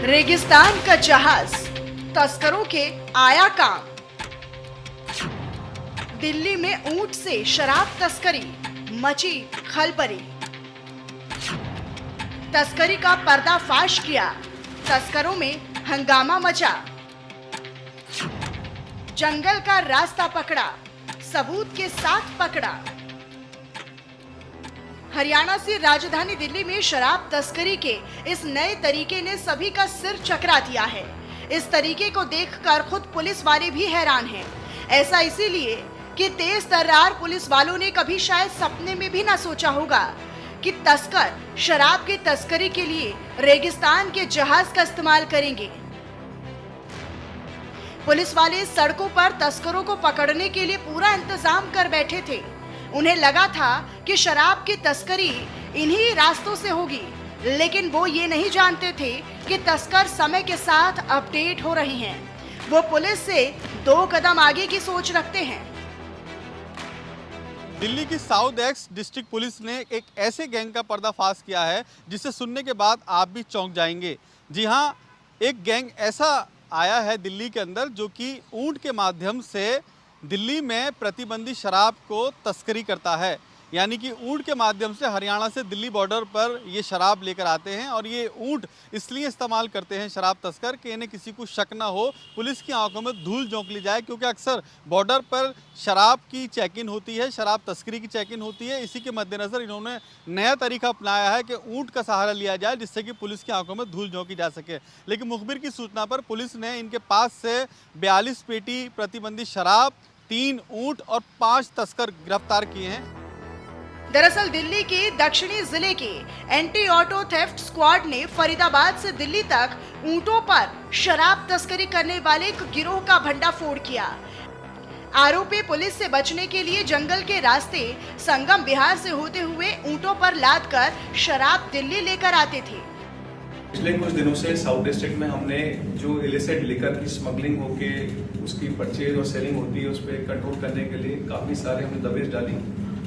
रेगिस्तान का जहाज, तस्करों के आया काम। दिल्ली में ऊंट से शराब तस्करी, मची खलबली। तस्करी का पर्दाफाश किया, तस्करों में हंगामा मचा। जंगल का रास्ता पकड़ा, सबूत के साथ पकड़ा। हरियाणा से राजधानी दिल्ली में शराब तस्करी के इस नए तरीके ने सभी का सिर चकरा दिया है। इस तरीके को देखकर खुद पुलिस वाले भी हैरान हैं। ऐसा इसीलिए कि तेज तर्रार पुलिस वालों ने कभी शायद सपने में भी ना सोचा होगा कि तस्कर शराब की तस्करी के लिए रेगिस्तान के जहाज का इस्तेमाल करेंगे। पुलिस वाले सड़कों पर तस्करों को पकड़ने के लिए पूरा इंतजाम कर बैठे थे। उन्हें लगा था कि शराब की तस्करी इन्हीं रास्तों से होगी, लेकिन वो ये नहीं जानते थे कि तस्कर समय के साथ अपडेट हो रहे हैं। वो पुलिस से 2 कदम आगे की सोच रखते हैं। दिल्ली की साउथ एक्स डिस्ट्रिक्ट पुलिस ने एक ऐसे गैंग का पर्दाफाश किया है जिसे सुनने के बाद आप भी चौंक जाएंगे। जी हाँ, एक गैंग ऐसा आया है दिल्ली के अंदर जो कि ऊंट के माध्यम से दिल्ली में प्रतिबंधित शराब को तस्करी करता है। यानी कि ऊंट के माध्यम से हरियाणा से दिल्ली बॉर्डर पर ये शराब लेकर आते हैं और ये ऊंट इसलिए इस्तेमाल करते हैं शराब तस्कर कि इन्हें किसी को शक ना हो, पुलिस की आंखों में धूल झोंक ली जाए, क्योंकि अक्सर बॉर्डर पर शराब की चेकिंग होती है, शराब तस्करी की चेकिंग होती है। इसी के मद्देनज़र इन्होंने नया तरीका अपनाया है कि ऊँट का सहारा लिया जाए जिससे कि पुलिस की आंखों में धूल झोंकी जा सके। लेकिन मुखबिर की सूचना पर पुलिस ने इनके पास से 42 पेटी प्रतिबंधित शराब, 3 ऊंट और 5 तस्कर गिरफ्तार किए हैं। दरअसल दिल्ली के दक्षिणी जिले के एंटी ऑटो थेफ्ट स्क्वाड ने फरीदाबाद से दिल्ली तक ऊंटों पर शराब तस्करी करने वाले एक गिरोह का भंडाफोड़ किया। आरोपी पुलिस से बचने के लिए जंगल के रास्ते संगम बिहार से होते हुए ऊंटों पर लादकर शराब दिल्ली लेकर आते थे। पिछले कुछ दिनों से साउथ डिस्ट्रिक्ट में हमने जो इलिसिट लिकर की स्मगलिंग होके उसकी परचेज और सेलिंग होती है उस पर कंट्रोल करने के लिए काफी सारे हमने दबिश डाली।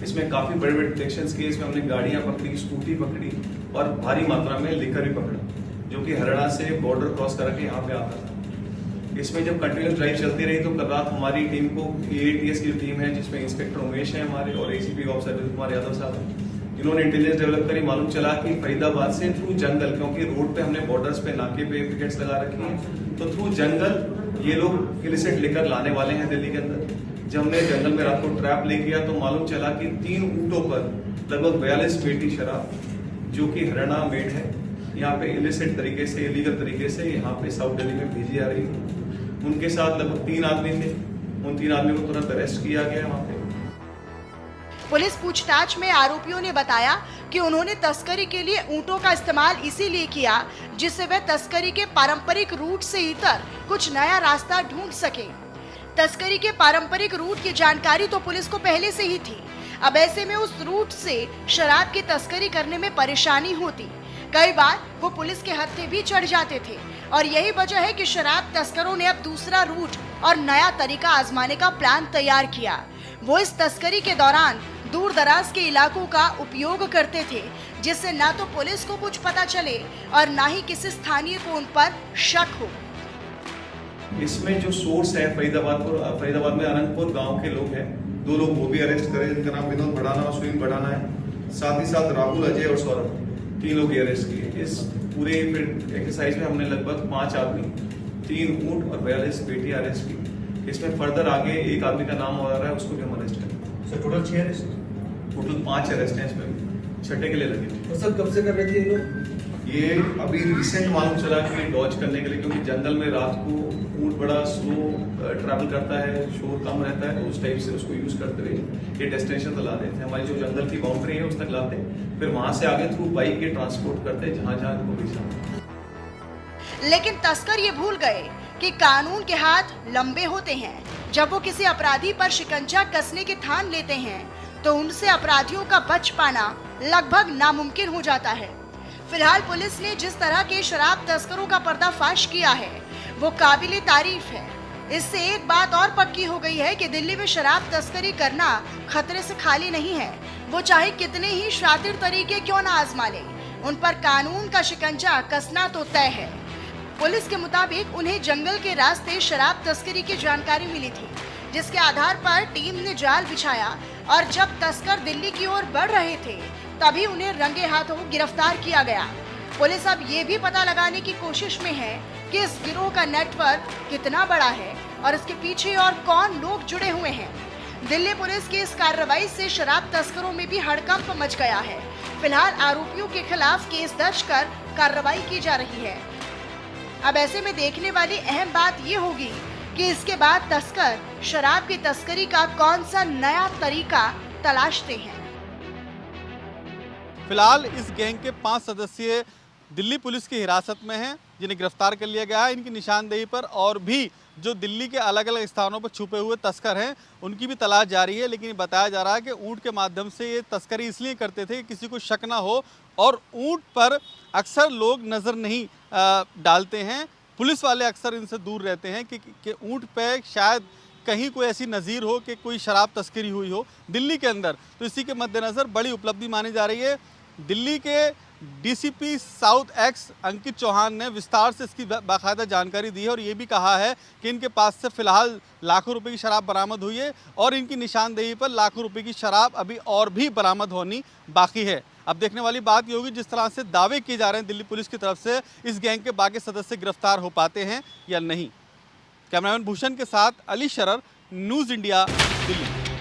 इसमें काफी बड़े बड़े डिटेक्शंस किए। इसमें हमने गाड़ियां पकड़ी, स्कूटी पकड़ी और भारी मात्रा में लिकर भी पकड़ा जो कि हरियाणा से बॉर्डर क्रॉस करके यहाँ पे आता था। इसमें जब कंटिन्यूस ड्राइव चलती रही तो कल रात हमारी टीम को AATS की टीम है जिसमें इंस्पेक्टर उमेश है हमारे और ACP ऑफिसर अनिल कुमार यादव साहब, इन्होंने इंटेलिजेंस डेवलप करी। मालूम चला कि फरीदाबाद से थ्रू जंगल, क्योंकि रोड पे हमने बॉर्डर्स पे नाके पे विकेट्स लगा रखी हैं, तो थ्रू जंगल ये लोग इलिसिट लेकर लाने वाले हैं दिल्ली के अंदर। जब हमने जंगल में रात को ट्रैप ले किया तो मालूम चला कि 3 ऊंटों पर लगभग 42 पेटी शराब जो कि हरियाणा मेड है यहाँ पे इलिसिट तरीके से, इलीगल तरीके से यहाँ पे साउथ दिल्ली में भेजी जा रही है। उनके साथ लगभग 3 आदमी थे। उन 3 आदमी को तुरंत अरेस्ट किया गया वहाँ पे। पुलिस पूछताछ में आरोपियों ने बताया कि उन्होंने तस्करी के लिए ऊंटों का इस्तेमाल इसीलिए किया जिससे वे तस्करी के पारंपरिक रूट से इतर कुछ नया रास्ता ढूंढ सके। तस्करी के पारंपरिक रूट की जानकारी तो पुलिस को पहले से ही थी। अब ऐसे में उस रूट से शराब की तस्करी करने में परेशानी होती। कई बार वो पुलिस के हत्थे भी चढ़ जाते थे और यही वजह है कि शराब तस्करों ने अब दूसरा रूट और नया तरीका आजमाने का प्लान तैयार किया। वो इस तस्करी के दौरान दूर दराज के इलाकों का उपयोग करते थे जिससे ना तो पुलिस को कुछ पता चले और ना ही किसी स्थानीय को उन पर शक हो। इसमें जो सोर्स है फरीदाबाद में अनंतपुर गांव के लोग हैं। 2 लोग वो भी अरेस्ट करे जिनका नाम विनोद भड़ाना और सुनील भड़ाना है। साथ ही साथ राहुल, अजय और सौरभ, 3 लोग अरेस्ट किए। इस पूरे एक्सरसाइज में हमने लगभग 5 आदमी, 3 ऊंट और 42 पेटी अरेस्ट की। इसमें फर्दर आगे एक आदमी का नाम आ रहा है, उसको भी हम अरेस्ट करेंगे। Sir total 6 arrest, total 5 arrest हैं। इसमें छठे के लिए लगे। तो सर कब से कर रहे थे ये लोग? ये अभी रिसेंट मालूम चला कि डॉज करने के लिए, क्योंकि जंगल में रात को ऊंट बड़ा स्लो ट्रैवल करता है, शोर कम रहता है, तो उस टाइप से उसको यूज करते हुए ये डेस्टिनेशन तक ला देते हैं। हमारी जो जंगल की बाउंड्री है उस तक लाते हैं, फिर वहां से आगे थ्रू बाइक के ट्रांसपोर्ट करते हैं जहां जहां इनको भेजना। लेकिन तस्कर ये भूल गए कि कानून के हाथ लंबे होते हैं। जब वो किसी अपराधी पर शिकंजा कसने की ठान लेते हैं तो उनसे अपराधियों का बच पाना लगभग नामुमकिन हो जाता है। फिलहाल पुलिस ने जिस तरह के शराब तस्करों का पर्दाफाश किया है वो काबिले तारीफ है। इससे एक बात और पक्की हो गई है कि दिल्ली में शराब तस्करी करना खतरे से खाली नहीं है। वो चाहे कितने ही शातिर तरीके क्यों ना आजमा ले, उन पर कानून का शिकंजा कसना तो तय है। पुलिस के मुताबिक उन्हें जंगल के रास्ते शराब तस्करी की जानकारी मिली थी, जिसके आधार पर टीम ने जाल बिछाया और जब तस्कर दिल्ली की ओर बढ़ रहे थे तभी उन्हें रंगे हाथों गिरफ्तार किया गया। पुलिस अब ये भी पता लगाने की कोशिश में है कि इस गिरोह का नेटवर्क कितना बड़ा है और इसके पीछे और कौन लोग जुड़े हुए हैं। दिल्ली पुलिस की इस कार्रवाई से शराब तस्करों में भी हड़कंप मच गया है। फिलहाल आरोपियों के खिलाफ केस दर्ज कर कार्रवाई की जा रही है। अब ऐसे में देखने वाली अहम बात ये होगी कि इसके बाद तस्कर शराब की तस्करी का कौन सा नया तरीका तलाशते हैं। फिलहाल इस गैंग के 5 सदस्य दिल्ली पुलिस की हिरासत में हैं, जिन्हें गिरफ्तार कर लिया गया है। इनकी निशानदेही पर और भी जो दिल्ली के अलग अलग स्थानों पर छुपे हुए तस्कर हैं उनकी भी तलाश जारी है। लेकिन बताया जा रहा है कि ऊँट के माध्यम से ये तस्करी इसलिए करते थे कि किसी को शक ना हो, और ऊँट पर अक्सर लोग नज़र नहीं डालते हैं। पुलिस वाले अक्सर इनसे दूर रहते हैं कि ऊँट पे शायद कहीं कोई ऐसी नज़ीर हो कि कोई शराब तस्करी हुई हो दिल्ली के अंदर। तो इसी के मद्देनज़र बड़ी उपलब्धि मानी जा रही है। दिल्ली के डीसीपी साउथ एक्स अंकित चौहान ने विस्तार से इसकी बाकायदा जानकारी दी है और ये भी कहा है कि इनके पास से फिलहाल लाखों रुपए की शराब बरामद हुई है और इनकी निशानदेही पर लाखों रुपए की शराब अभी और भी बरामद होनी बाकी है। अब देखने वाली बात ये होगी जिस तरह से दावे किए जा रहे हैं दिल्ली पुलिस की तरफ से, इस गैंग के बाकी सदस्य गिरफ्तार हो पाते हैं या नहीं। कैमरामैन भूषण के साथ अली शरर, न्यूज़ इंडिया, दिल्ली।